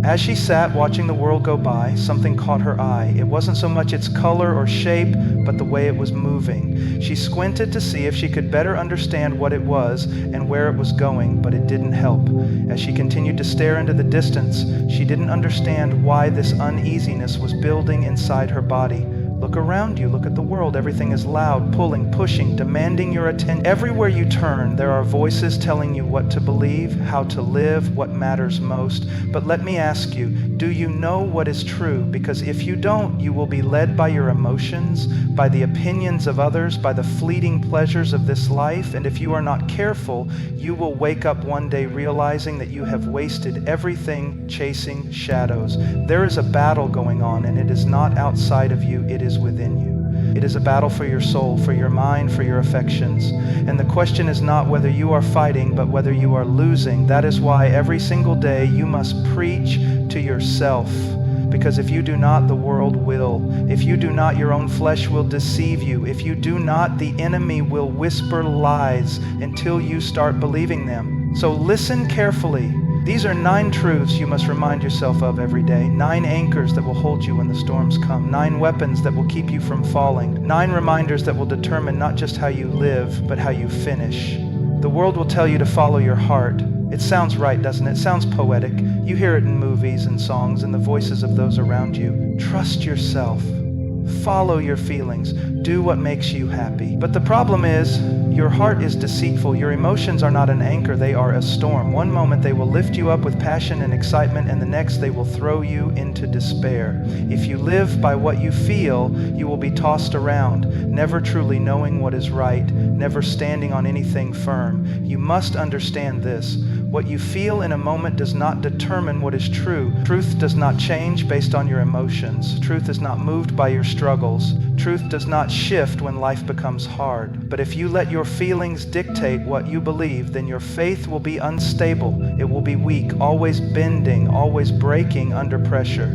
As she sat watching the world go by, something caught her eye. It wasn't so much its color or shape, but the way it was moving. She squinted to see if she could better understand what it was and where it was going, but it didn't help. As she continued to stare into the distance, she didn't understand why this uneasiness was building inside her body. Look around you, look at the world. Everything is loud, pulling, pushing, demanding your attention. Everywhere you turn, there are voices telling you what to believe, how to live, what matters most. But let me ask you, do you know what is true? Because if you don't, you will be led by your emotions, by the opinions of others, by the fleeting pleasures of this life. And if you are not careful, you will wake up one day realizing that you have wasted everything chasing shadows. There is a battle going on, and it is not outside of you, it is within you. It is a battle for your soul, for your mind, for your affections. And the question is not whether you are fighting, but whether you are losing. That is why every single day you must preach to yourself. Because if you do not, the world will. If you do not, your own flesh will deceive you. If you do not, the enemy will whisper lies until you start believing them. So listen carefully. These are 9 truths you must remind yourself of every day. 9 anchors that will hold you when the storms come. 9 weapons that will keep you from falling. 9 reminders that will determine not just how you live, but how you finish. The world will tell you to follow your heart. It sounds right, doesn't it? It sounds poetic. You hear it in movies and songs and the voices of those around you. Trust yourself. Follow your feelings. Do what makes you happy. But the problem is, your heart is deceitful. Your emotions are not an anchor, they are a storm. One moment they will lift you up with passion and excitement, and the next they will throw you into despair. If you live by what you feel, you will be tossed around, never truly knowing what is right, never standing on anything firm. You must understand this. What you feel in a moment does not determine what is true. Truth does not change based on your emotions. Truth is not moved by your struggles. Truth does not shift when life becomes hard. But if you let your feelings dictate what you believe, then your faith will be unstable. It will be weak, always bending, always breaking under pressure.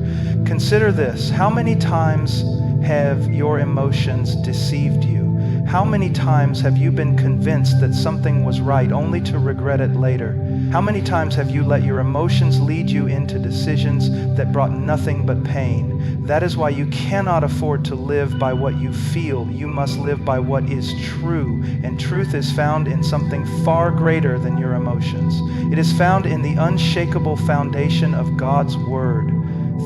Consider this. How many times have your emotions deceived you? How many times have you been convinced that something was right only to regret it later? How many times have you let your emotions lead you into decisions that brought nothing but pain? That is why you cannot afford to live by what you feel. You must live by what is true. And truth is found in something far greater than your emotions. It is found in the unshakable foundation of God's Word.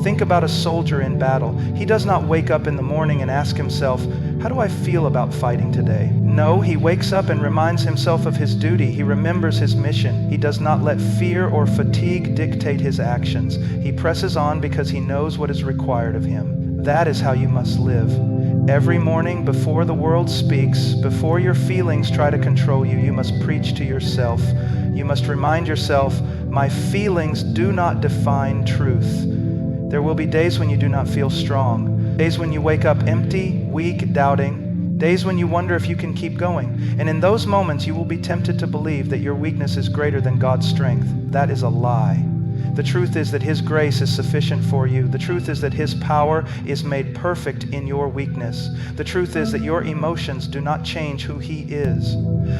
Think about a soldier in battle. He does not wake up in the morning and ask himself, how do I feel about fighting today? No, he wakes up and reminds himself of his duty. He remembers his mission. He does not let fear or fatigue dictate his actions. He presses on because he knows what is required of him. That is how you must live. Every morning, before the world speaks, before your feelings try to control you, you must preach to yourself. You must remind yourself, my feelings do not define truth. There will be days when you do not feel strong, days when you wake up empty, weak, doubting, days when you wonder if you can keep going. And in those moments, you will be tempted to believe that your weakness is greater than God's strength. That is a lie. The truth is that His grace is sufficient for you. The truth is that His power is made perfect in your weakness. The truth is that your emotions do not change who He is.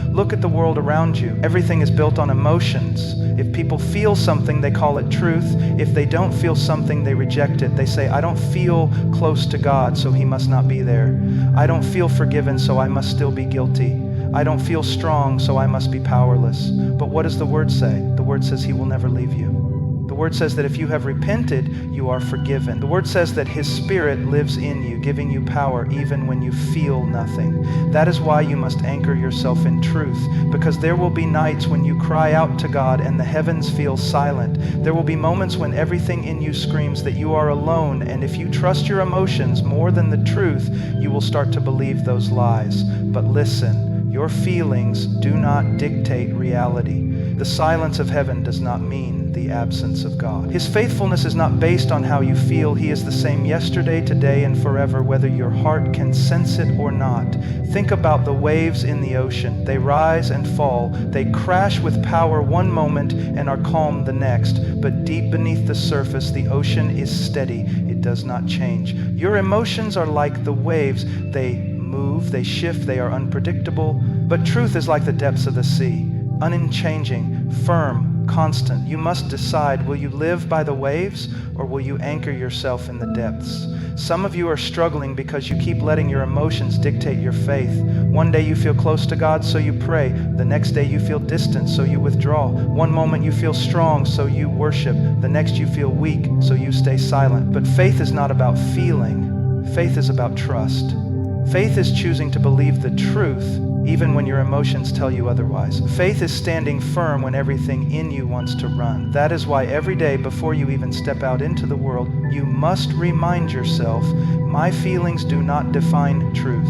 Look at the world around you. Everything is built on emotions. If people feel something, they call it truth. If they don't feel something, they reject it. They say, I don't feel close to God, so He must not be there. I don't feel forgiven, so I must still be guilty. I don't feel strong, so I must be powerless. But what does the Word say? The Word says He will never leave you. The Word says that if you have repented, you are forgiven. The Word says that His Spirit lives in you, giving you power even when you feel nothing. That is why you must anchor yourself in truth, because there will be nights when you cry out to God and the heavens feel silent. There will be moments when everything in you screams that you are alone, and if you trust your emotions more than the truth, you will start to believe those lies. But listen, your feelings do not dictate reality. The silence of heaven does not mean the absence of God. His faithfulness is not based on how you feel. He is the same yesterday, today, and forever, whether your heart can sense it or not. Think about the waves in the ocean. They rise and fall. They crash with power one moment and are calm the next. But deep beneath the surface, the ocean is steady. It does not change. Your emotions are like the waves. They move, they shift, they are unpredictable. But truth is like the depths of the sea. Unchanging, firm, constant. You must decide, will you live by the waves or will you anchor yourself in the depths? Some of you are struggling because you keep letting your emotions dictate your faith. One day you feel close to God, so you pray. The next day you feel distant, so you withdraw. One moment you feel strong, so you worship. The next you feel weak, so you stay silent. But faith is not about feeling. Faith is about trust. Faith is choosing to believe the truth even when your emotions tell you otherwise. Faith is standing firm when everything in you wants to run. That is why every day before you even step out into the world, you must remind yourself, my feelings do not define truth.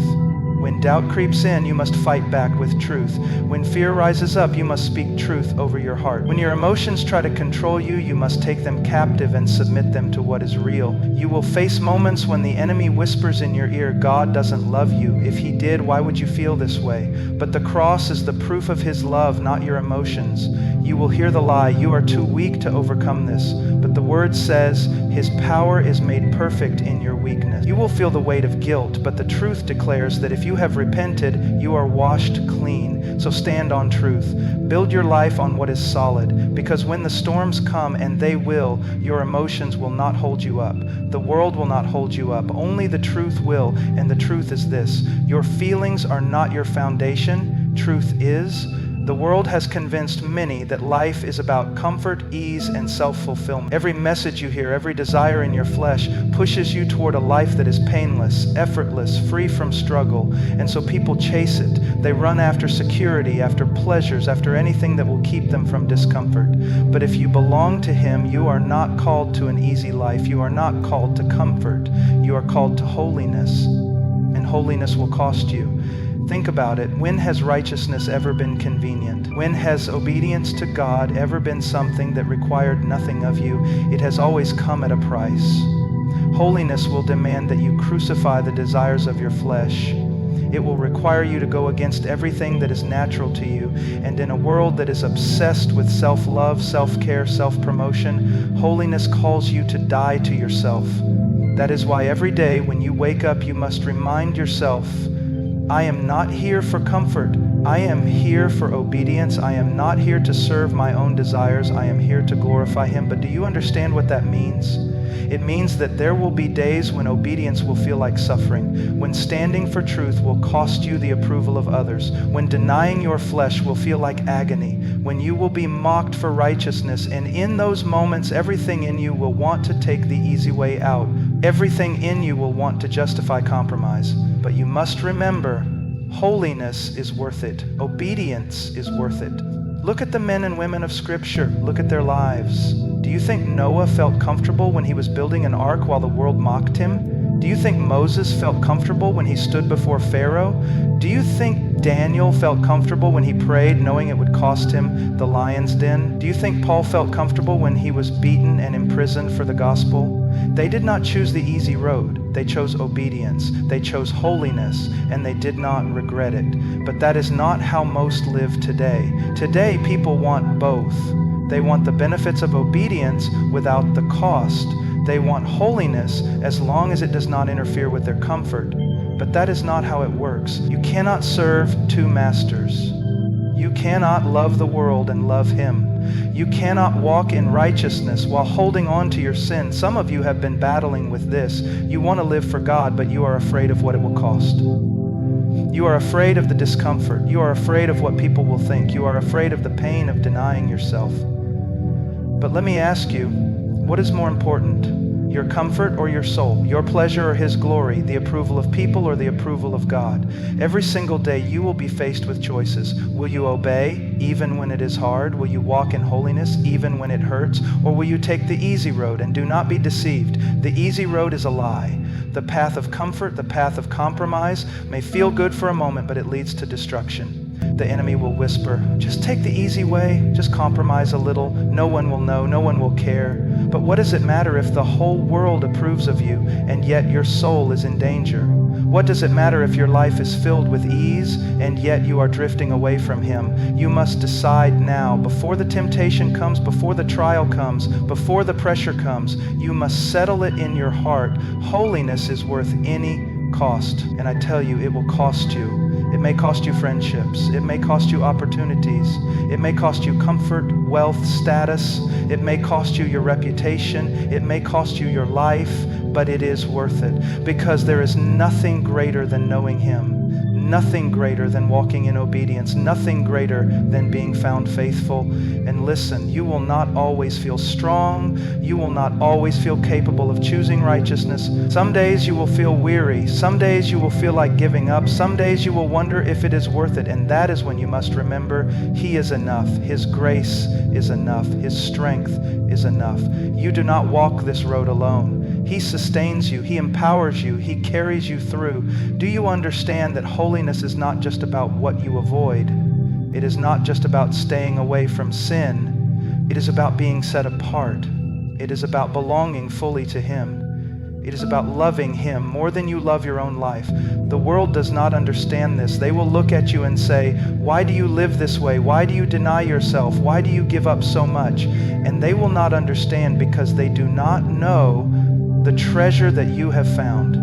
When doubt creeps in, you must fight back with truth. When fear rises up, you must speak truth over your heart. When your emotions try to control you, you must take them captive and submit them to what is real. You will face moments when the enemy whispers in your ear, God doesn't love you. If he did, why would you feel this way? But the cross is the proof of his love, not your emotions. You will hear the lie, you are too weak to overcome this. But the word says, his power is made perfect in your weakness. You will feel the weight of guilt, but the truth declares that if you have repented, you are washed clean. So stand on truth. Build your life on what is solid, because when the storms come, and they will, your emotions will not hold you up. The world will not hold you up. Only the truth will, and the truth is this. Your feelings are not your foundation. Truth is. The world has convinced many that life is about comfort, ease, and self-fulfillment. Every message you hear, every desire in your flesh pushes you toward a life that is painless, effortless, free from struggle. And so people chase it. They run after security, after pleasures, after anything that will keep them from discomfort. But if you belong to him, you are not called to an easy life. You are not called to comfort. You are called to holiness. And holiness will cost you. Think about it. When has righteousness ever been convenient? When has obedience to God ever been something that required nothing of you? It has always come at a price. Holiness will demand that you crucify the desires of your flesh. It will require you to go against everything that is natural to you. And in a world that is obsessed with self-love, self-care, self-promotion, holiness calls you to die to yourself. That is why every day when you wake up, you must remind yourself, I am not here for comfort. I am here for obedience. I am not here to serve my own desires. I am here to glorify him. But do you understand what that means? It means that there will be days when obedience will feel like suffering, when standing for truth will cost you the approval of others, when denying your flesh will feel like agony, when you will be mocked for righteousness, and in those moments, everything in you will want to take the easy way out. Everything in you will want to justify compromise. But you must remember, holiness is worth it. Obedience is worth it. Look at the men and women of Scripture. Look at their lives. Do you think Noah felt comfortable when he was building an ark while the world mocked him? Do you think Moses felt comfortable when he stood before Pharaoh? Do you think Daniel felt comfortable when he prayed knowing it would cost him the lion's den? Do you think Paul felt comfortable when he was beaten and imprisoned for the gospel? They did not choose the easy road. They chose obedience. They chose holiness, and they did not regret it. But that is not how most live today. Today, people want both. They want the benefits of obedience without the cost. They want holiness as long as it does not interfere with their comfort. But that is not how it works. You cannot serve two masters. You cannot love the world and love him. You cannot walk in righteousness while holding on to your sin. Some of you have been battling with this. You want to live for God, but you are afraid of what it will cost. You are afraid of the discomfort. You are afraid of what people will think. You are afraid of the pain of denying yourself. But let me ask you, what is more important? Your comfort or your soul? Your pleasure or his glory? The approval of people or the approval of God? Every single day you will be faced with choices. Will you obey even when it is hard? Will you walk in holiness even when it hurts? Or will you take the easy road? And do not be deceived. The easy road is a lie. The path of comfort, the path of compromise may feel good for a moment, but it leads to destruction. The enemy will whisper, just take the easy way, just compromise a little, no one will know, no one will care. But what does it matter if the whole world approves of you and yet your soul is in danger? What does it matter if your life is filled with ease and yet you are drifting away from him? You must decide now, before the temptation comes, before the trial comes, before the pressure comes, you must settle it in your heart. Holiness is worth any cost, and I tell you, it will cost you. It may cost you friendships. It may cost you opportunities. It may cost you comfort, wealth, status. It may cost you your reputation. It may cost you your life, but it is worth it, because there is nothing greater than knowing Him. Nothing greater than walking in obedience, nothing greater than being found faithful. And listen, you will not always feel strong. You will not always feel capable of choosing righteousness. Some days you will feel weary. Some days you will feel like giving up. Some days you will wonder if it is worth it. And that is when you must remember He is enough. His grace is enough. His strength is enough. You do not walk this road alone. He sustains you. He empowers you. He carries you through. Do you understand that holiness is not just about what you avoid? It is not just about staying away from sin. It is about being set apart. It is about belonging fully to Him. It is about loving Him more than you love your own life. The world does not understand this. They will look at you and say, "Why do you live this way? Why do you deny yourself? Why do you give up so much?" And they will not understand because they do not know the treasure that you have found.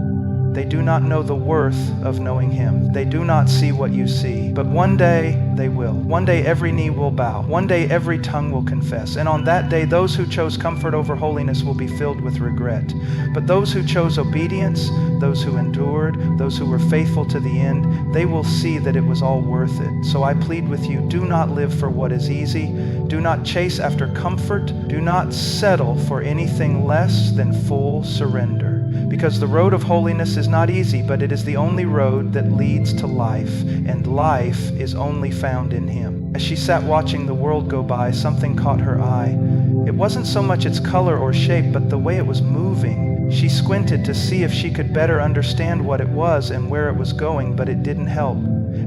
They do not know the worth of knowing Him. They do not see what you see. But one day they will. One day every knee will bow. One day every tongue will confess. And on that day, those who chose comfort over holiness will be filled with regret. But those who chose obedience, those who endured, those who were faithful to the end, they will see that it was all worth it. So I plead with you, do not live for what is easy. Do not chase after comfort. Do not settle for anything less than full surrender. Because the road of holiness is not easy, but it is the only road that leads to life, and life is only found in Him. As she sat watching the world go by, something caught her eye. It wasn't so much its color or shape, but the way it was moving. She squinted to see if she could better understand what it was and where it was going, but it didn't help.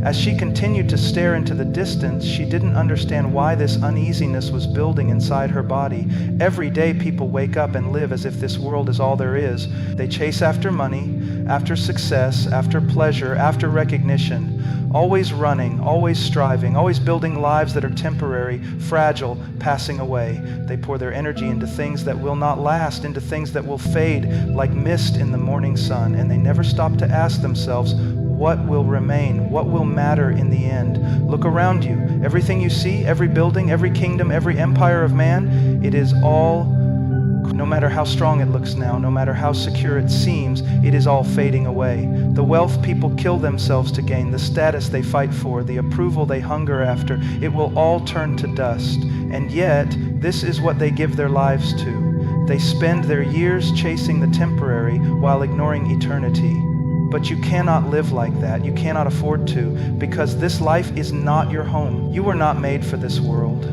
As she continued to stare into the distance, she didn't understand why this uneasiness was building inside her body. Every day people wake up and live as if this world is all there is. They chase after money, after success, after pleasure, after recognition. Always running, always striving, always building lives that are temporary, fragile, passing away. They pour their energy into things that will not last, into things that will fade like mist in the morning sun, and they never stop to ask themselves, what will remain? What will matter in the end? Look around you. Everything you see, every building, every kingdom, every empire of man, it is all, no matter how strong it looks now, no matter how secure it seems, it is all fading away. The wealth people kill themselves to gain, the status they fight for, the approval they hunger after, it will all turn to dust. And yet, this is what they give their lives to. They spend their years chasing the temporary while ignoring eternity. But you cannot live like that. You cannot afford to, because this life is not your home. You were not made for this world.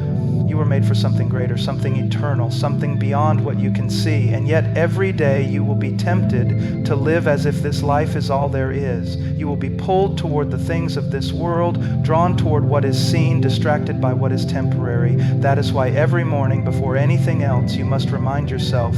You were made for something greater, something eternal, something beyond what you can see. And yet every day you will be tempted to live as if this life is all there is. You will be pulled toward the things of this world, drawn toward what is seen, distracted by what is temporary. That is why every morning, before anything else, you must remind yourself,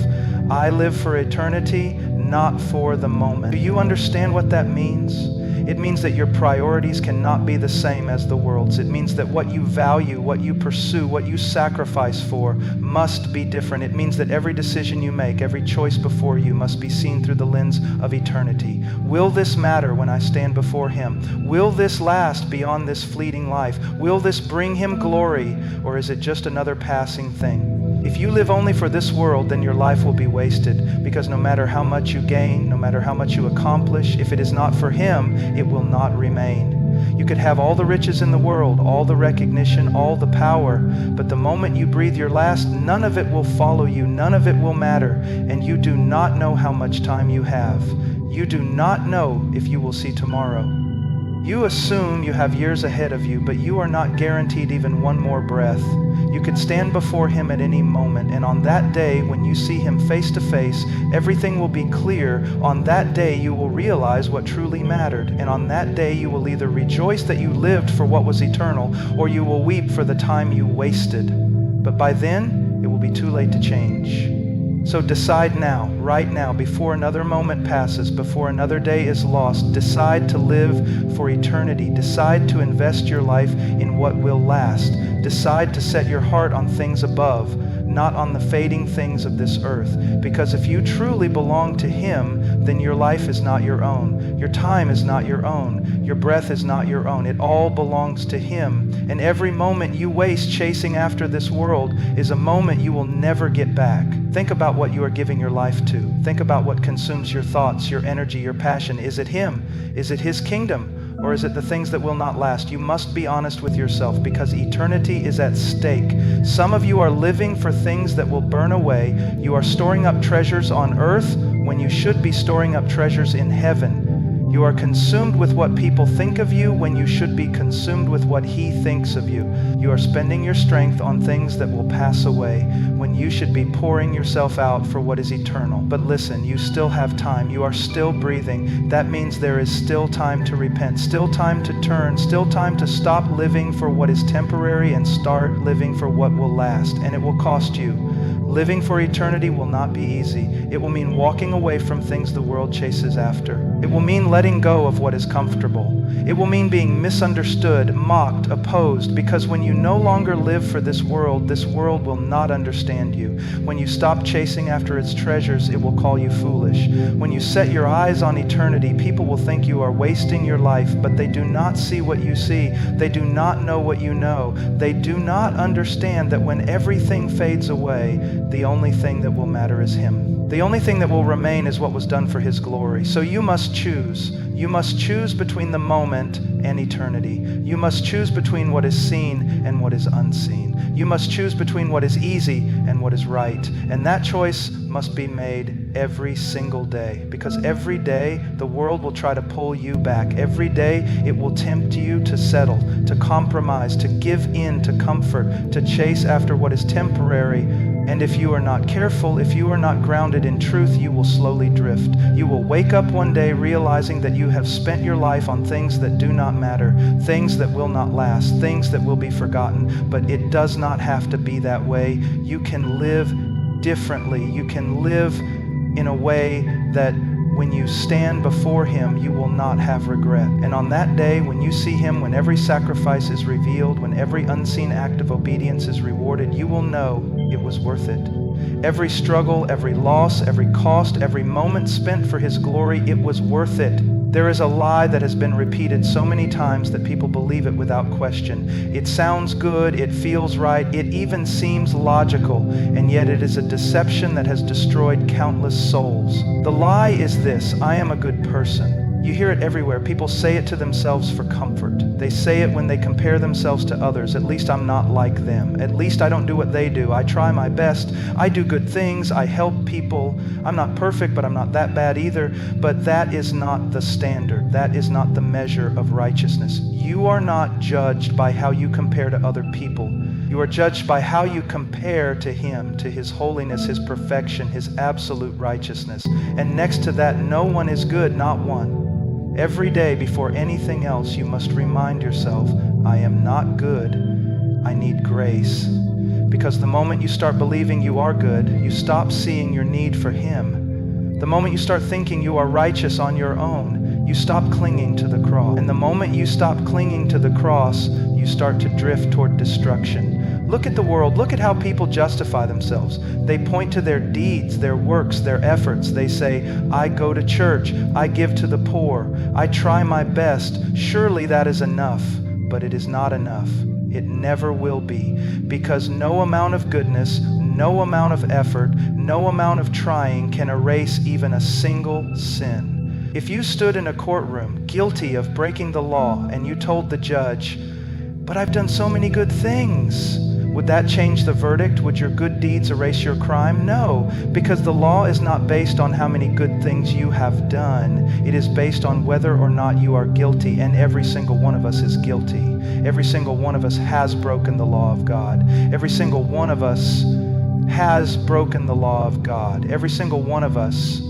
I live for eternity, not for the moment. Do you understand what that means? It means that your priorities cannot be the same as the world's. It means that what you value, what you pursue, what you sacrifice for must be different. It means that every decision you make, every choice before you must be seen through the lens of eternity. Will this matter when I stand before Him? Will this last beyond this fleeting life? Will this bring Him glory, or is it just another passing thing? If you live only for this world, then your life will be wasted, because no matter how much you gain, no matter how much you accomplish, if it is not for Him, it will not remain. You could have all the riches in the world, all the recognition, all the power, but the moment you breathe your last, none of it will follow you, none of it will matter, and you do not know how much time you have. You do not know if you will see tomorrow. You assume you have years ahead of you, but you are not guaranteed even one more breath. You could stand before Him at any moment, and on that day, when you see Him face to face, everything will be clear. On that day, you will realize what truly mattered, and on that day, you will either rejoice that you lived for what was eternal, or you will weep for the time you wasted. But by then, it will be too late to change. So decide now, right now, before another moment passes, before another day is lost. Decide to live for eternity. Decide to invest your life in what will last. Decide to set your heart on things above, not on the fading things of this earth. Because if you truly belong to Him, then your life is not your own. Your time is not your own. Your breath is not your own. It all belongs to Him. And every moment you waste chasing after this world is a moment you will never get back. Think about what you are giving your life to. Think about what consumes your thoughts, your energy, your passion. Is it Him? Is it His kingdom? Or is it the things that will not last? You must be honest with yourself, because eternity is at stake. Some of you are living for things that will burn away. You are storing up treasures on earth when you should be storing up treasures in heaven. You are consumed with what people think of you when you should be consumed with what He thinks of you. You are spending your strength on things that will pass away when you should be pouring yourself out for what is eternal. But listen, you still have time. You are still breathing. That means there is still time to repent, still time to turn, still time to stop living for what is temporary and start living for what will last. And it will cost you. Living for eternity will not be easy. It will mean walking away from things the world chases after. It will mean letting go of what is comfortable. It will mean being misunderstood, mocked, opposed, because when you no longer live for this world will not understand you. When you stop chasing after its treasures, it will call you foolish. When you set your eyes on eternity, people will think you are wasting your life, but they do not see what you see. They do not know what you know. They do not understand that when everything fades away, the only thing that will matter is Him. The only thing that will remain is what was done for His glory. So you must choose. You must choose between the moment and eternity. You must choose between what is seen and what is unseen. You must choose between what is easy and what is right. And that choice must be made every single day, because every day the world will try to pull you back. Every day it will tempt you to settle, to compromise, to give in to comfort, to chase after what is temporary. And if you are not careful, if you are not grounded in truth, you will slowly drift. You will wake up one day realizing that you have spent your life on things that do not matter, things that will not last, things that will be forgotten. But it does not have to be that way. You can live differently. You can live in a way that when you stand before Him, you will not have regret. And on that day, when you see Him, when every sacrifice is revealed, when every unseen act of obedience is rewarded, you will know it was worth it. Every struggle, every loss, every cost, every moment spent for His glory, it was worth it. There is a lie that has been repeated so many times that people believe it without question. It sounds good, it feels right, it even seems logical, and yet it is a deception that has destroyed countless souls. The lie is this: I am a good person. You hear it everywhere. People say it to themselves for comfort. They say it when they compare themselves to others. At least I'm not like them. At least I don't do what they do. I try my best. I do good things. I help people. I'm not perfect, but I'm not that bad either. But that is not the standard. That is not the measure of righteousness. You are not judged by how you compare to other people. You are judged by how you compare to Him, to His holiness, His perfection, His absolute righteousness. And next to that, no one is good, not one. Every day before anything else, you must remind yourself, I am not good. I need grace. Because the moment you start believing you are good, you stop seeing your need for Him. The moment you start thinking you are righteous on your own, you stop clinging to the cross. And the moment you stop clinging to the cross, you start to drift toward destruction. Look at the world. Look at how people justify themselves. They point to their deeds, their works, their efforts. They say, I go to church. I give to the poor. I try my best. Surely that is enough. But it is not enough. It never will be. Because no amount of goodness, no amount of effort, no amount of trying can erase even a single sin. If you stood in a courtroom guilty of breaking the law and you told the judge, but I've done so many good things, would that change the verdict? Would your good deeds erase your crime? No, because the law is not based on how many good things you have done. It is based on whether or not you are guilty, and every single one of us is guilty. Every single one of us has broken the law of God. Every single one of us has broken the law of God. Every single one of us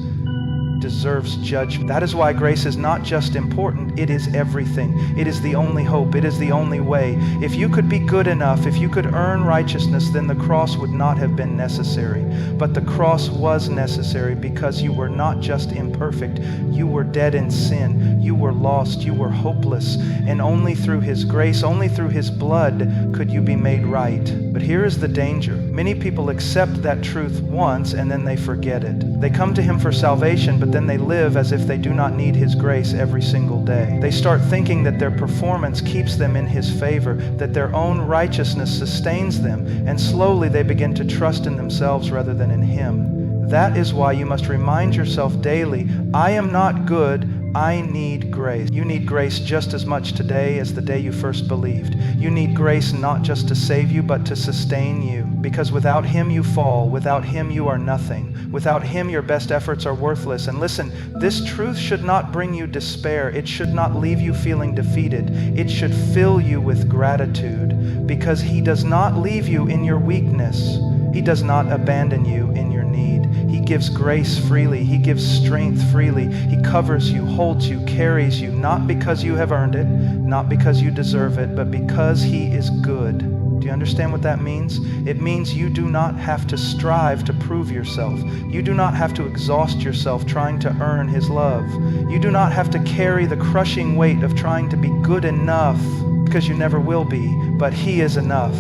deserves judgment. That is why grace is not just important, it is everything. It is the only hope. It is the only way. If you could be good enough, if you could earn righteousness, then the cross would not have been necessary. But the cross was necessary because you were not just imperfect, you were dead in sin, you were lost, you were hopeless, and only through His grace, only through His blood could you be made right. But here is the danger. Many people accept that truth once and then they forget it. They come to Him for salvation, but but then they live as if they do not need His grace every single day. They start thinking that their performance keeps them in His favor, that their own righteousness sustains them, and slowly they begin to trust in themselves rather than in Him. That is why you must remind yourself daily, I am not good, I need grace. You need grace just as much today as the day you first believed. You need grace not just to save you, but to sustain you. Because without Him you fall. Without Him you are nothing. Without Him your best efforts are worthless. And listen, this truth should not bring you despair. It should not leave you feeling defeated. It should fill you with gratitude, because He does not leave you in your weakness. He does not abandon you in your need. He gives grace freely. He gives strength freely. He covers you, holds you, carries you, not because you have earned it, not because you deserve it, but because He is good. Do you understand what that means? It means you do not have to strive to prove yourself. You do not have to exhaust yourself trying to earn His love. You do not have to carry the crushing weight of trying to be good enough, because you never will be, but He is enough.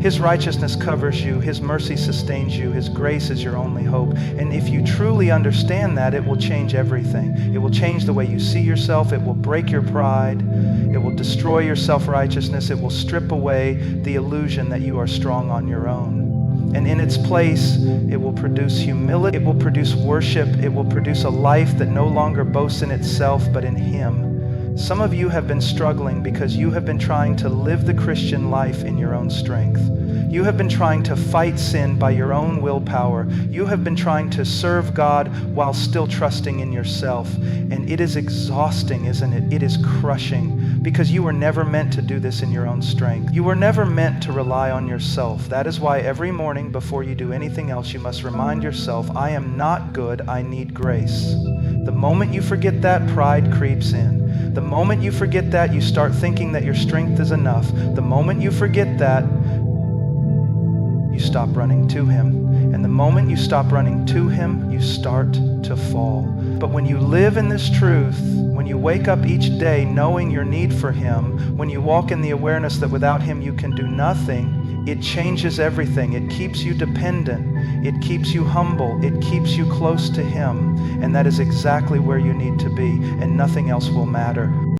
His righteousness covers you. His mercy sustains you. His grace is your only hope. And if you truly understand that, it will change everything. It will change the way you see yourself. It will break your pride. It will destroy your self-righteousness. It will strip away the illusion that you are strong on your own. And in its place, it will produce humility. It will produce worship. It will produce a life that no longer boasts in itself, but in Him. Some of you have been struggling because you have been trying to live the Christian life in your own strength. You have been trying to fight sin by your own willpower. You have been trying to serve God while still trusting in yourself. And it is exhausting, isn't it? It is crushing, because you were never meant to do this in your own strength. You were never meant to rely on yourself. That is why every morning before you do anything else, you must remind yourself, I am not good, I need grace. The moment you forget that, pride creeps in. The moment you forget that, you start thinking that your strength is enough. The moment you forget that, you stop running to Him. And the moment you stop running to Him, you start to fall. But when you live in this truth, when you wake up each day knowing your need for Him, when you walk in the awareness that without Him you can do nothing, it changes everything. It keeps you dependent. It keeps you humble. It keeps you close to Him. And that is exactly where you need to be, and nothing else will matter.